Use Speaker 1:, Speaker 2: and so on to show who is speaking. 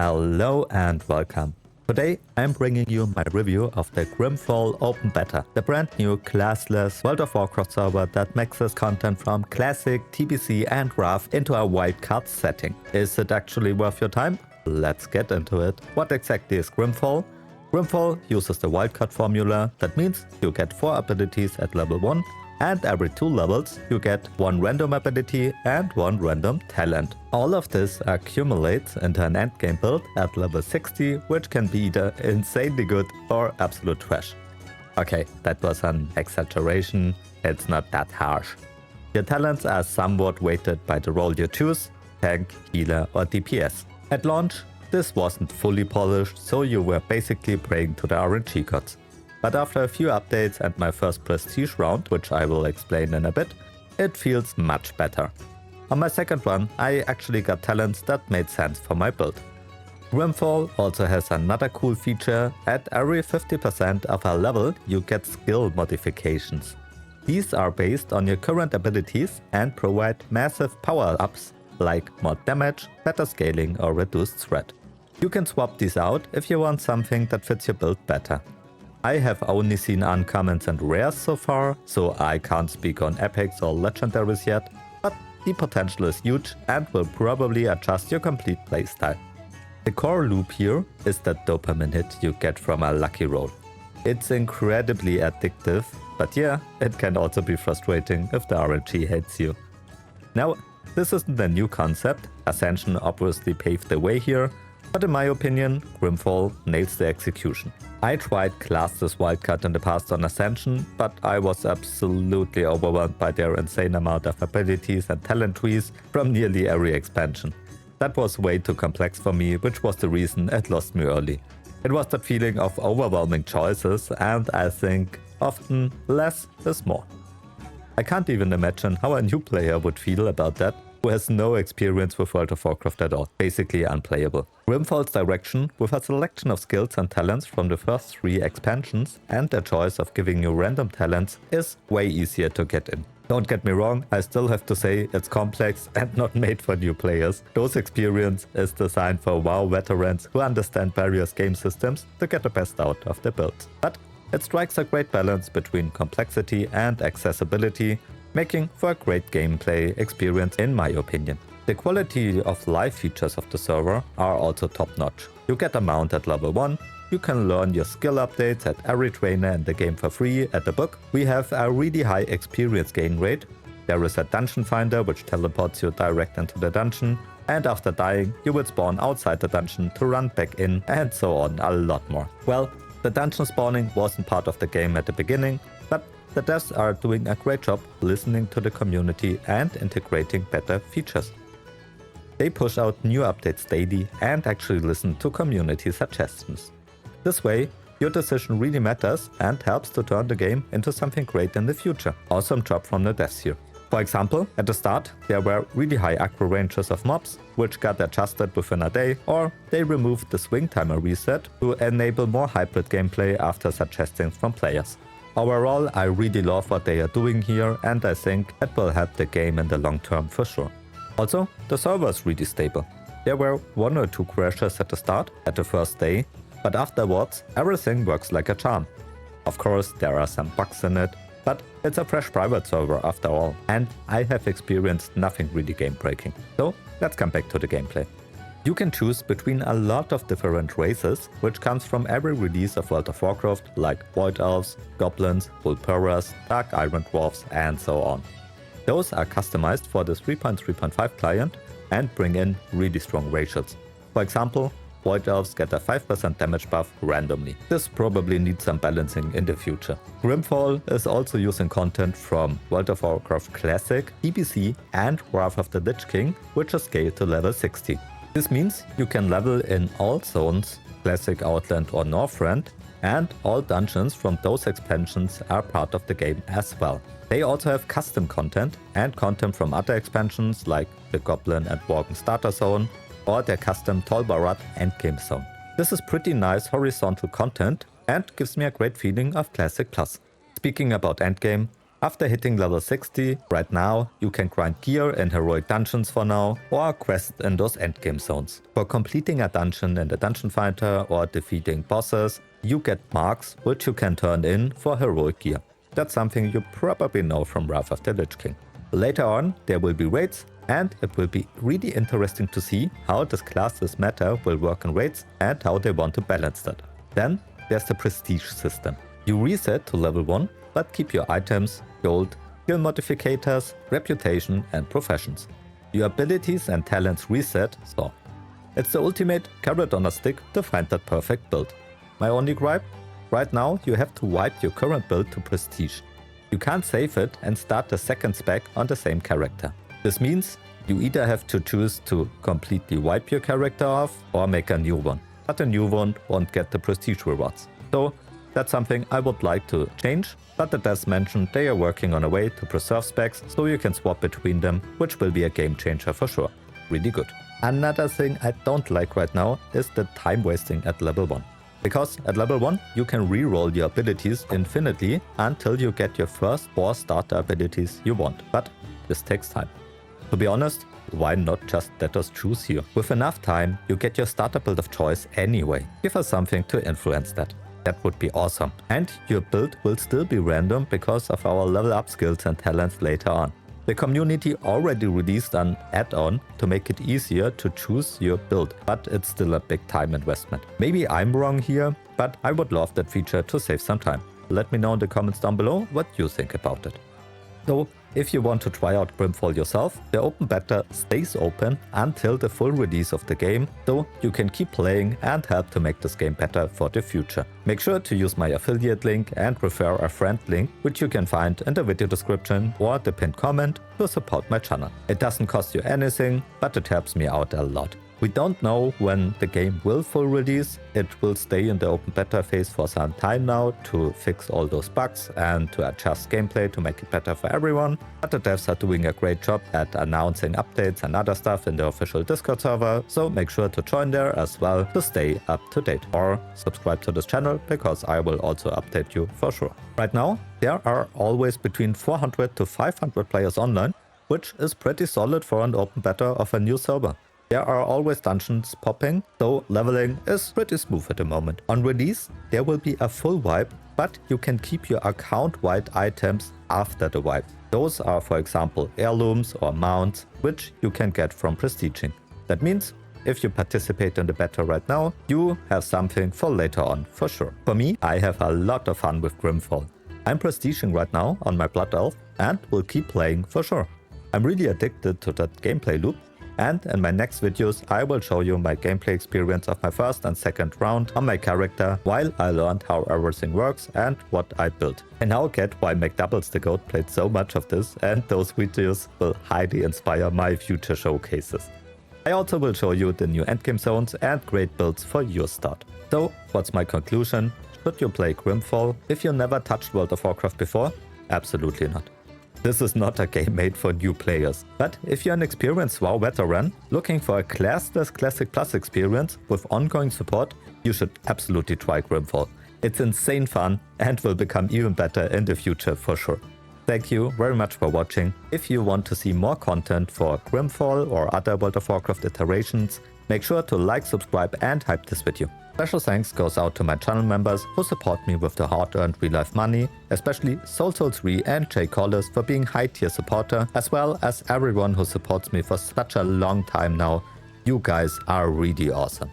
Speaker 1: Hello and welcome. Today I'm bringing you my review of the Grimfall Open Beta, the brand new classless World of Warcraft server that mixes content from Classic, TBC and WoW into a wildcard setting. Is it actually worth your time? Let's get into it. What exactly is Grimfall? Grimfall uses the wildcard formula. That means you get 4 abilities at level 1 and every 2 levels you get 1 random ability and 1 random talent. All of this accumulates into an endgame build at level 60, which can be either insanely good or absolute trash. Okay, that was an exaggeration, it's not that harsh. Your talents are somewhat weighted by the role you choose, tank, healer or DPS. At launch, this wasn't fully polished, so you were basically praying to the RNG gods. But after a few updates and my first prestige round, which I will explain in a bit, it feels much better. On my second run, I actually got talents that made sense for my build. Grimfall also has another cool feature. At every 50% of a level, you get skill modifications. These are based on your current abilities and provide massive power-ups like more damage, better scaling or reduced threat. You can swap these out if you want something that fits your build better. I have only seen uncommons and rares so far, so I can't speak on epics or legendaries yet, but the potential is huge and will probably adjust your complete playstyle. The core loop here is that dopamine hit you get from a lucky roll. It's incredibly addictive, but yeah, it can also be frustrating if the RNG hates you. Now, this isn't a new concept. Ascension obviously paved the way here, but in my opinion, Grimfall nails the execution. I tried Classless wildcard in the past on Ascension, but I was absolutely overwhelmed by their insane amount of abilities and talent trees from nearly every expansion. That was way too complex for me, which was the reason it lost me early. It was that feeling of overwhelming choices, and I think often less is more. I can't even imagine how a new player would feel about that, who has no experience with World of Warcraft at all, basically unplayable. Grimfall's direction, with a selection of skills and talents from the first 3 expansions and the choice of giving you random talents, is way easier to get in. Don't get me wrong, I still have to say it's complex and not made for new players. Those experience is designed for WoW veterans who understand various game systems to get the best out of their builds. But it strikes a great balance between complexity and accessibility, making for a great gameplay experience in my opinion. The quality of life features of the server are also top-notch. You get a mount at level 1, you can learn your skill updates at every trainer in the game for free at the book. We have a really high experience gain rate. There is a dungeon finder which teleports you direct into the dungeon, and after dying you will spawn outside the dungeon to run back in, and so on, a lot more. Well, the dungeon spawning wasn't part of the game at the beginning, but the devs are doing a great job listening to the community and integrating better features. They push out new updates daily and actually listen to community suggestions. This way, your decision really matters and helps to turn the game into something great in the future. Awesome job from the devs here. For example, at the start, there were really high aggro ranges of mobs, which got adjusted within a day, or they removed the swing timer reset to enable more hybrid gameplay after suggestions from players. Overall, I really love what they are doing here, and I think it will help the game in the long term for sure. Also, the server is really stable. There were 1 or 2 crashes at the start, at the first day, but afterwards everything works like a charm. Of course, there are some bugs in it, but it's a fresh private server after all, and I have experienced nothing really game breaking. So let's come back to the gameplay. You can choose between a lot of different races, which comes from every release of World of Warcraft, like Void Elves, Goblins, Vulperas, Dark Iron Dwarfs and so on. Those are customized for the 3.3.5 client and bring in really strong ratios. For example, Void Elves get a 5% damage buff randomly. This probably needs some balancing in the future. Grimfall is also using content from World of Warcraft Classic, TBC and Wrath of the Lich King, which is scaled to level 60. This means you can level in all zones, Classic, Outland or Northrend, and all dungeons from those expansions are part of the game as well. They also have custom content and content from other expansions like the Goblin and Worgen Starter Zone or their custom Tolbarat Endgame Zone. This is pretty nice horizontal content and gives me a great feeling of Classic Plus. Speaking about Endgame, After hitting level 60, right now, you can grind gear in heroic dungeons for now, or quest in those endgame zones. For completing a dungeon in the dungeon finder or defeating bosses, you get marks which you can turn in for heroic gear. That's something you probably know from Wrath of the Lich King. Later on, there will be raids, and it will be really interesting to see how this classless meta will work in raids and how they want to balance that. Then there's the prestige system. You reset to level 1, but keep your items, gold, skill modificators, reputation and professions. Your abilities and talents reset, so it's the ultimate carrot on a stick to find that perfect build. My only gripe? Right now you have to wipe your current build to prestige. You can't save it and start the second spec on the same character. This means you either have to choose to completely wipe your character off or make a new one, but a new one won't get the prestige rewards. So that's something I would like to change, but the devs mentioned they are working on a way to preserve specs so you can swap between them, which will be a game changer for sure. Really good. Another thing I don't like right now is the time wasting at level 1. Because at level 1 you can reroll your abilities infinitely until you get your first 4 starter abilities you want, but this takes time. To be honest, why not just let us choose here? With enough time, you get your starter build of choice anyway. Give us something to influence that. That would be awesome. And your build will still be random because of our level up skills and talents later on. The community already released an add-on to make it easier to choose your build, but it's still a big time investment. Maybe I'm wrong here, but I would love that feature to save some time. Let me know in the comments down below what you think about it. So, if you want to try out Grimfall yourself, the open beta stays open until the full release of the game, so you can keep playing and help to make this game better for the future. Make sure to use my affiliate link and refer a friend link, which you can find in the video description or the pinned comment to support my channel. It doesn't cost you anything, but it helps me out a lot. We don't know when the game will full release. It will stay in the open beta phase for some time now to fix all those bugs and to adjust gameplay to make it better for everyone. But the devs are doing a great job at announcing updates and other stuff in the official Discord server, so make sure to join there as well to stay up to date. Or subscribe to this channel because I will also update you for sure. Right now, there are always between 400 to 500 players online, which is pretty solid for an open beta of a new server. There are always dungeons popping, so leveling is pretty smooth at the moment. On release, there will be a full wipe, but you can keep your account-wide items after the wipe. Those are, for example, heirlooms or mounts, which you can get from prestiging. That means, if you participate in the beta right now, you have something for later on, for sure. For me, I have a lot of fun with Grimfall. I'm prestiging right now on my Blood Elf and will keep playing for sure. I'm really addicted to that gameplay loop. And in my next videos, I will show you my gameplay experience of my first and second round on my character while I learned how everything works and what I built. I now get why McDoubles the Goat played so much of this, and those videos will highly inspire my future showcases. I also will show you the new endgame zones and great builds for your start. So, what's my conclusion? Should you play Grimfall? If you never touched World of Warcraft before? Absolutely not. This is not a game made for new players. But if you're an experienced WoW veteran looking for a classless Classic Plus experience with ongoing support, you should absolutely try Grimfall. It's insane fun and will become even better in the future for sure. Thank you very much for watching. If you want to see more content for Grimfall or other World of Warcraft iterations, make sure to like, subscribe and hype this video. Special thanks goes out to my channel members who support me with the hard-earned real-life money, especially Soul3 and Jay Collis for being high-tier supporter, as well as everyone who supports me for such a long time now. You guys are really awesome.